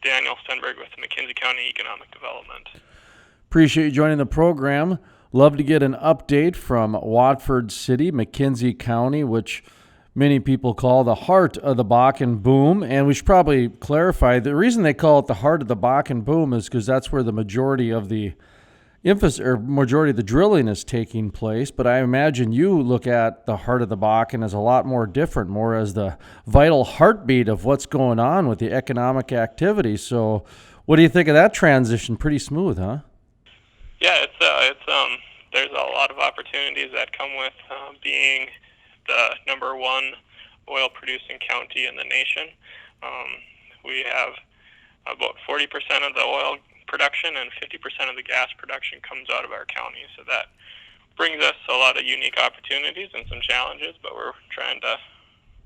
Daniel Stenberg with McKenzie County Economic Development. Appreciate you joining the program. Love to get an update from Watford City, McKenzie County, which many people call the heart of the Bakken boom. And we should probably clarify the reason they call it the heart of the Bakken boom is because that's where the majority of the drilling is taking place. But I imagine you look at the heart of the Bakken as a lot more different, more as the vital heartbeat of what's going on with the economic activity. So what do you think of that transition? Pretty smooth, huh? Yeah, there's a lot of opportunities that come with being the number one oil producing county in the nation. We have about 40% of the oil production and 50% of the gas production comes out of our county. So that brings us a lot of unique opportunities and some challenges, but we're trying to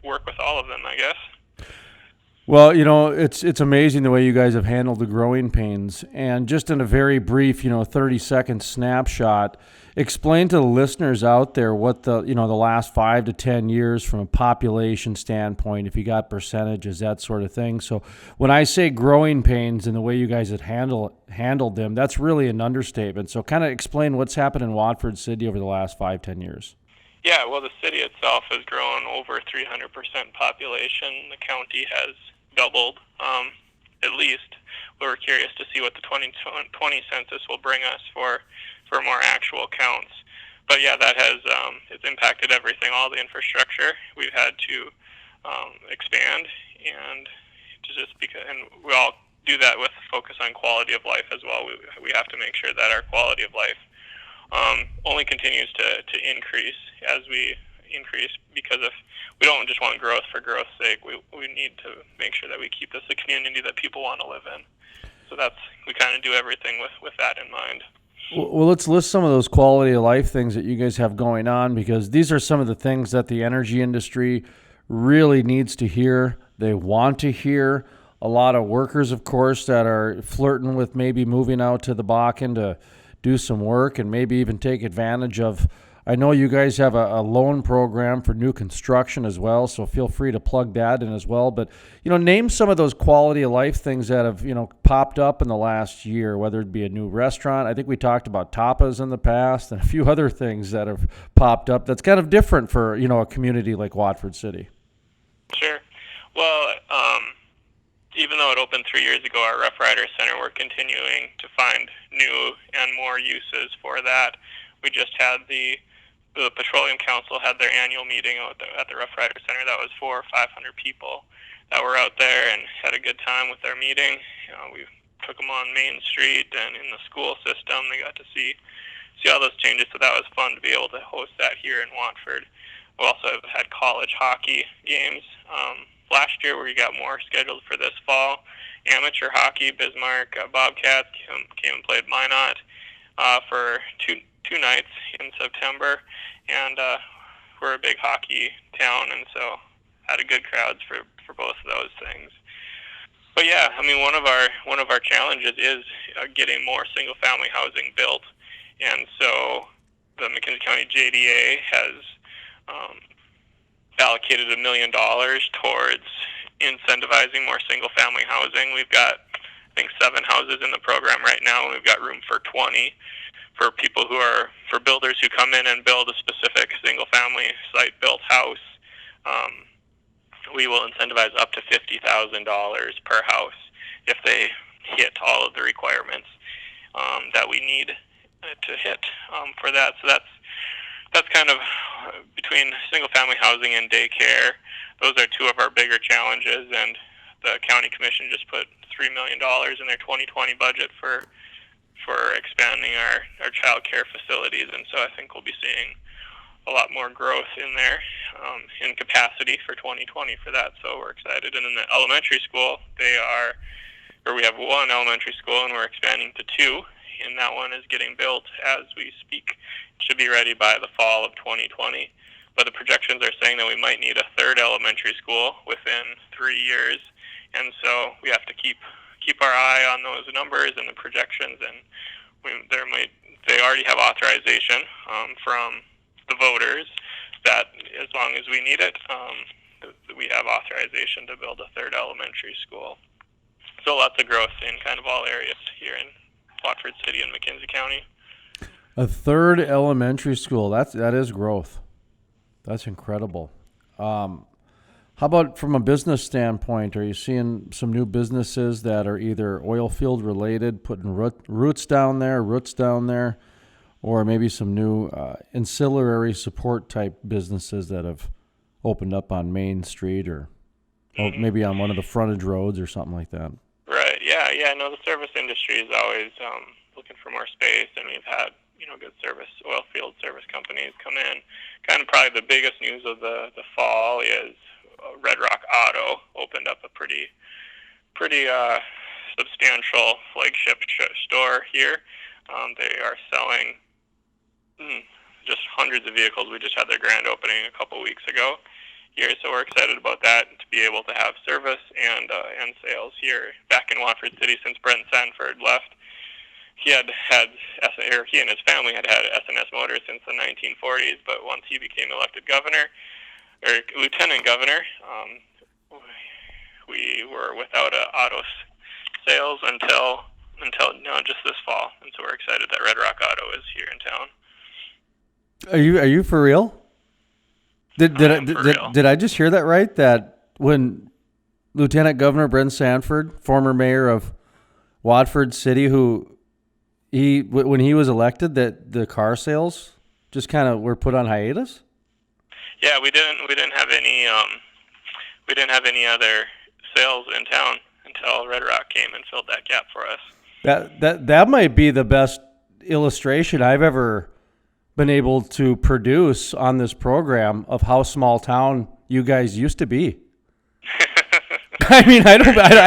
work with all of them, I guess. Well, it's amazing the way you guys have handled the growing pains. And just in a very brief, 30-second snapshot, explain to the listeners out there what the last 5 to 10 years from a population standpoint, if you got percentages, that sort of thing. So when I say growing pains and the way you guys have handled them, that's really an understatement. So kind of explain what's happened in Watford City over the last 5-10 years. Yeah, well, the city itself has grown over 300% population. The county has doubled, at least. We're curious to see what the 2020 census will bring us for more actual counts. But yeah, that has it's impacted everything, all the infrastructure. We've had to expand, and we all do that with focus on quality of life as well. We have to make sure that our quality of life only continues to increase as we increase, because if we don't just want growth for growth's sake, we need to make sure that we keep this a community that people want to live in. So we kind of do everything with that in mind. Well, let's list some of those quality of life things that you guys have going on, because these are some of the things that the energy industry really needs to hear. They want to hear. A lot of workers, of course, that are flirting with maybe moving out to the Bakken to do some work and maybe even take advantage of. I know you guys have a loan program for new construction as well, so feel free to plug that in as well. But, name some of those quality of life things that have, popped up in the last year, whether it be a new restaurant. I think we talked about tapas in the past and a few other things that have popped up that's kind of different for, a community like Watford City. Sure. Well, even though it opened 3 years ago, our RoughRider Center, we're continuing to find new and more uses for that. We just had the Petroleum Council had their annual meeting at the RoughRider Center. That was 400 or 500 people that were out there and had a good time with their meeting. We took them on Main Street and in the school system. They got to see all those changes, so that was fun to be able to host that here in Watford. We also have had college hockey games last year. We got more scheduled for this fall. Amateur hockey, Bismarck Bobcats came and played Minot for two nights in September, and we're a big hockey town, and so had a good crowds for both of those things. But yeah, I mean, one of our challenges is getting more single family housing built, and so the McKenzie County JDA has allocated $1 million towards incentivizing more single family housing. We've got, I think, 7 houses in the program right now, and we've got room for 20 for builders who come in and build a specific single family site built house. We will incentivize up to $50,000 per house if they hit all of the requirements that we need to hit for that. So that's kind of between single family housing and daycare. Those are two of our bigger challenges, and the county commission just put $3 million in their 2020 budget for expanding our child care facilities, and so I think we'll be seeing a lot more growth in there in capacity for 2020 for that, so we're excited. And in the elementary school, we have 1 elementary school, and we're expanding to 2, and that one is getting built as we speak. It should be ready by the fall of 2020, but the projections are saying that we might need a 3rd elementary school within 3 years, and so we have to keep our eye on those numbers and the projections, and they already have authorization from the voters that as long as we need it, we have authorization to build a 3rd elementary school. So lots of growth in kind of all areas here in Watford City and McKenzie County. A third elementary school. That is growth. That's incredible. How about from a business standpoint? Are you seeing some new businesses that are either oil field related, putting roots down there, or maybe some new ancillary support type businesses that have opened up on Main Street or maybe on one of the frontage roads or something like that? Right. Yeah. No, the service industry is always looking for more space, and we've had good oil field service companies come in. Kind of probably the biggest news of the fall is Red Rock Auto opened up a pretty substantial flagship store here. They are selling just hundreds of vehicles. We just had their grand opening a couple weeks ago here, so we're excited about that, to be able to have service and sales here back in Watford City. Since Brent Sanford left, he and his family had S&S Motors since the 1940s, but once he became elected governor or lieutenant governor, we were without auto sales until just this fall, and so we're excited that Red Rock Auto is here in town. Are you for real? Did I just hear that right? That when Lieutenant Governor Brent Sanford, former mayor of Watford City, when he was elected, that the car sales just kind of were put on hiatus? Yeah, we didn't have any other sales in town until Red Rock came and filled that gap for us. That might be the best illustration I've ever been able to produce on this program of how small town you guys used to be. I mean, I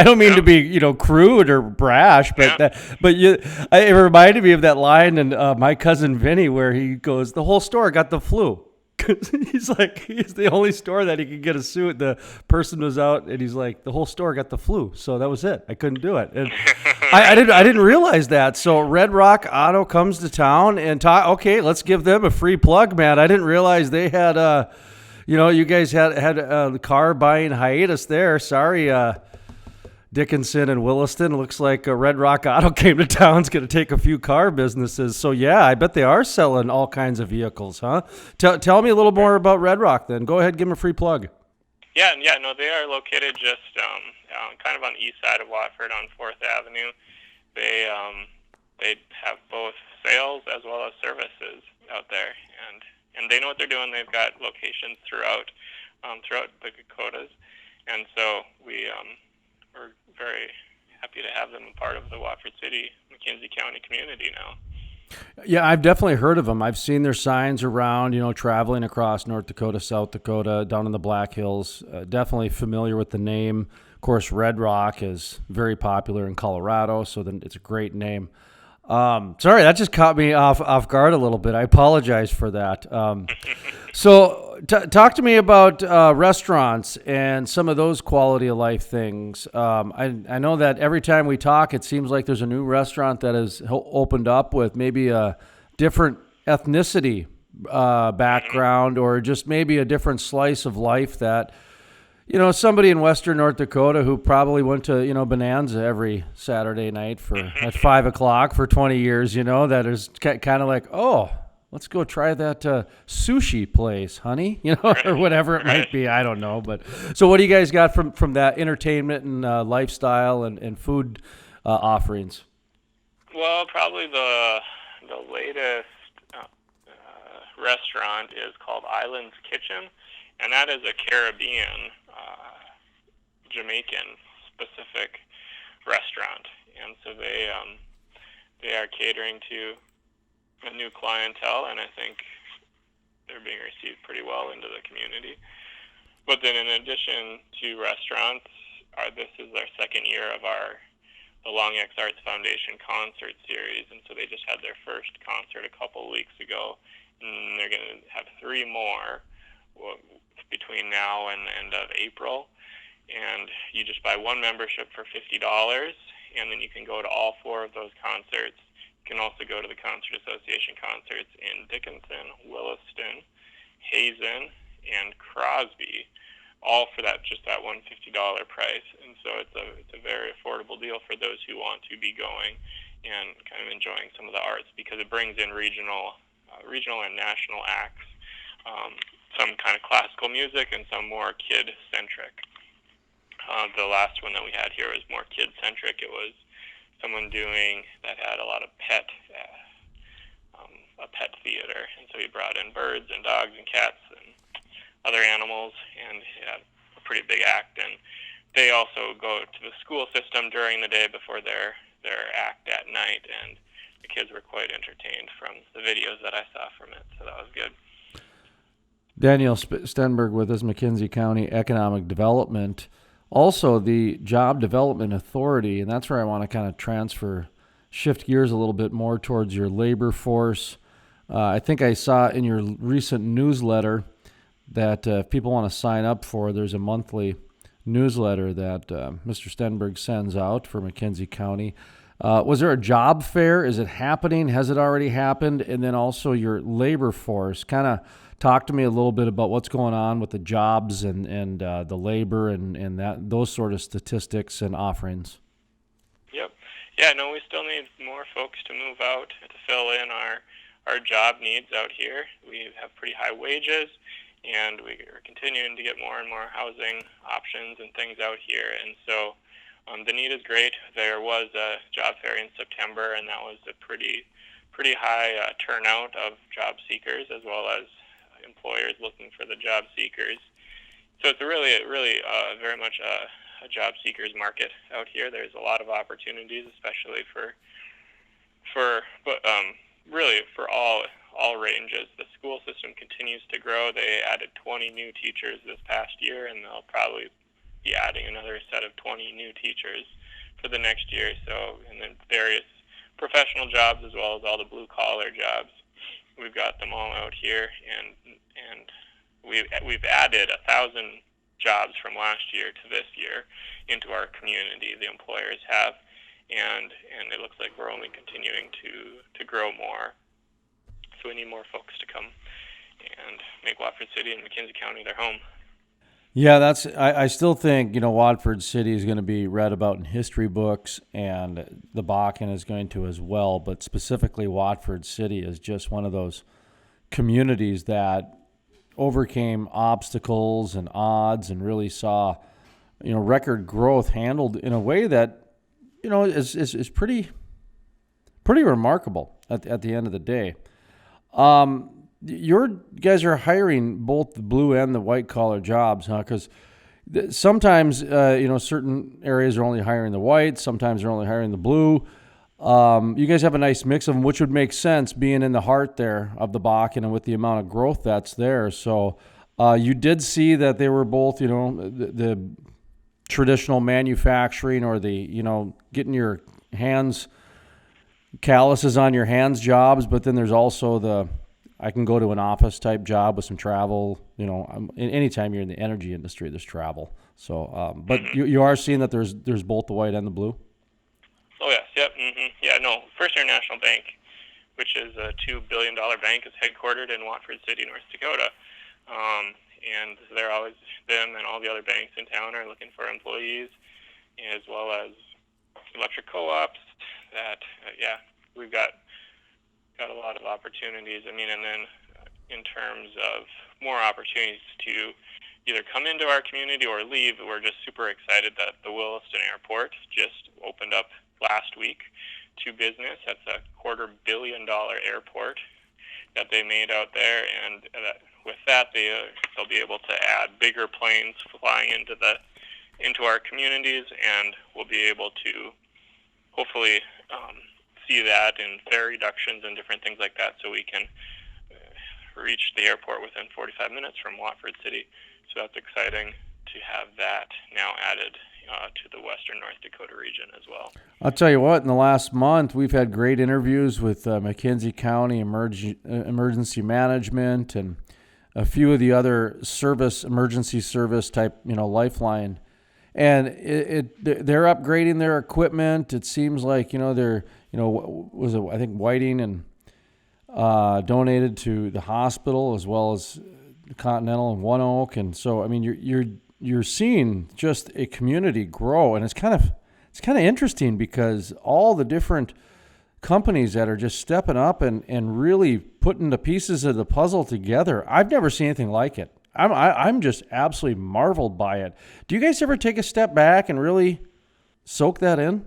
don't mean to be, crude or brash, but it reminded me of that line in My Cousin Vinny where he goes, "The whole store got the flu." He's the only store that he could get a suit. The person was out, and he's like, the whole store got the flu, so that was it. I couldn't do it, and I didn't realize that. So Red Rock Auto comes to town, and okay, let's give them a free plug, man. I didn't realize they had you guys had the car buying hiatus there. Sorry, Dickinson and Williston. Looks like Red Rock Auto came to town. It's going to take a few car businesses. So, yeah, I bet they are selling all kinds of vehicles, huh? Tell me a little more about Red Rock then. Go ahead, give them a free plug. Yeah, no, they are located just kind of on the east side of Watford on 4th Avenue. They have both sales as well as services out there, and they know what they're doing. They've got locations throughout the Dakotas, and so we're very happy to have them a part of the Watford City, McKenzie County community now. Yeah, I've definitely heard of them. I've seen their signs around, traveling across North Dakota, South Dakota, down in the Black Hills. Definitely familiar with the name. Of course, Red Rock is very popular in Colorado, so then it's a great name. Sorry, that just caught me off guard a little bit. I apologize for that. So talk to me about restaurants and some of those quality of life things. I know that every time we talk, it seems like there's a new restaurant that has opened up with maybe a different ethnicity background, or just maybe a different slice of life that, somebody in Western North Dakota who probably went to, Bonanza every Saturday night at 5:00 for 20 years, that is kind of like, oh, let's go try that sushi place, honey, or whatever it might be. I don't know. But so what do you guys got from that entertainment and lifestyle and food offerings? Well, probably the latest restaurant is called Island's Kitchen, and that is a Caribbean, Jamaican-specific restaurant. And so they are catering to a new clientele, and I think they're being received pretty well into the community. But then in addition to restaurants, this is our second year of the Long X Arts Foundation concert series, and so they just had their first concert a couple of weeks ago, and they're going to have 3 more between now and the end of April. And you just buy one membership for $50, and then you can go to all 4 of those concerts. You can also go to the Concert Association concerts in Dickinson, Williston, Hazen, and Crosby all for that $150 price. And so it's a very affordable deal for those who want to be going and kind of enjoying some of the arts, because it brings in regional and national acts, some kind of classical music and some more kid-centric. The last one that we had here was more kid-centric. It was someone that had a lot of a pet theater, and so he brought in birds and dogs and cats and other animals, and he had a pretty big act. And they also go to the school system during the day before their act at night, and the kids were quite entertained from the videos that I saw from it, so that was good. Daniel Stenberg with us, McKenzie County Economic Development, also the Job Development Authority, and that's where I want to kind of shift gears a little bit more towards your labor force. I think I saw in your recent newsletter that if people want to sign up for, there's a monthly newsletter that Mr. Stenberg sends out for McKenzie County. Was there a job fair? Is it happening? Has it already happened? And then also your labor force. Kind of talk to me a little bit about what's going on with the jobs and the labor and those sort of statistics and offerings. Yep. Yeah, no, we still need more folks to move out to fill in our job needs out here. We have pretty high wages, and we are continuing to get more and more housing options and things out here. And so the need is great. There was a job fair in September, and that was a pretty high turnout of job seekers as well as employers looking for the job seekers. So it's really very much a job seekers market out here. There's a lot of opportunities, especially really for all ranges. The school system continues to grow. They added 20 new teachers this past year, and they'll probably be adding another set of 20 new teachers for the next year. So, and then various professional jobs as well as all the blue collar jobs. We've got them all out here, and we've added 1,000 jobs from last year to this year into our community. The employers have, and it looks like we're only continuing to grow more. So we need more folks to come and make Watford City and McKenzie County their home. Yeah, I still think, Watford City is going to be read about in history books, and the Bakken is going to as well, but specifically Watford City is just one of those communities that overcame obstacles and odds and really saw, record growth handled in a way that, is pretty remarkable at the end of the day. Your guys are hiring both the blue and the white collar jobs, huh? Because sometimes, certain areas are only hiring the white. Sometimes they're only hiring the blue. You guys have a nice mix of them, which would make sense being in the heart there of the Bakken and with the amount of growth that's there. So you did see that they were both, the traditional manufacturing or the, getting your calluses on your hands jobs, but then there's also I can go to an office type job with some travel. Anytime you're in the energy industry, there's travel. So, but you are seeing that there's both the white and the blue. Oh yes, yep, yeah. No, First International Bank, which is a $2 billion bank, is headquartered in Watford City, North Dakota, and they're always them and all the other banks in town are looking for employees, as well as electric co-ops. We've got a lot of opportunities. And then in terms of more opportunities to either come into our community or leave, we're just super excited that the Williston Airport just opened up last week to business. That's a $250 million airport that they made out there, and with that they'll be able to add bigger planes flying into our communities, and we'll be able to hopefully see that in fare reductions and different things like that, so we can reach the airport within 45 minutes from Watford City. So that's exciting to have that now added to the western North Dakota region as well. I'll tell you what, in the last month, we've had great interviews with McKenzie County Emergency Management and a few of the other emergency service type, Lifeline. And they're upgrading their equipment. It seems like, I think Whiting and donated to the hospital as well as the Continental and One Oak. And so, you're you're seeing just a community grow, and it's kind of interesting because all the different companies that are just stepping up and really putting the pieces of the puzzle together. I've never seen anything like it. I'm just absolutely marveled by it. Do you guys ever take a step back and really soak that in?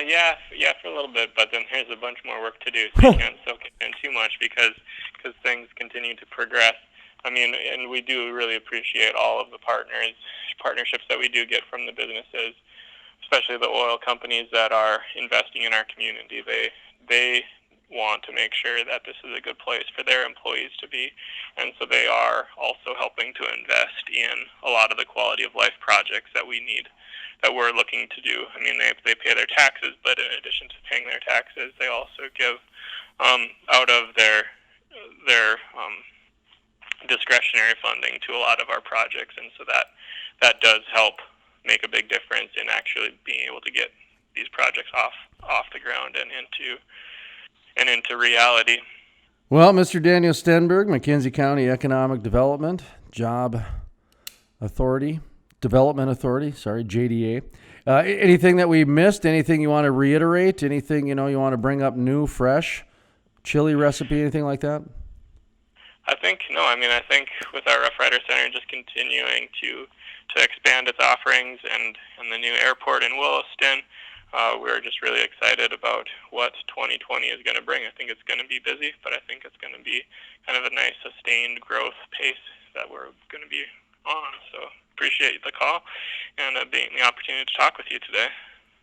Yeah, for a little bit, but then there's a bunch more work to do, so you can't soak it in too much because things continue to progress. I mean, and we do really appreciate all of the partnerships that we do get from the businesses, especially the oil companies that are investing in our community. They want to make sure that this is a good place for their employees to be, and so they are also helping to invest in a lot of the quality of life projects that we need, that we're looking to do. I mean, they pay their taxes, but in addition to paying their taxes, they also give out of their discretionary funding to a lot of our projects, and so that does help make a big difference in actually being able to get these projects off the ground and into reality. Well, Mr. Daniel Stenberg, McKenzie County Economic Development Development Authority, JDA. Anything that we missed? Anything you want to reiterate? Anything you want to bring up new, fresh, chili recipe? Anything like that? I think with our RoughRider Center just continuing to expand its offerings and the new airport in Williston, we're just really excited about what 2020 is going to bring. I think it's going to be busy, but I think it's going to be kind of a nice sustained growth pace that we're going to be on. So appreciate the call and being the opportunity to talk with you today.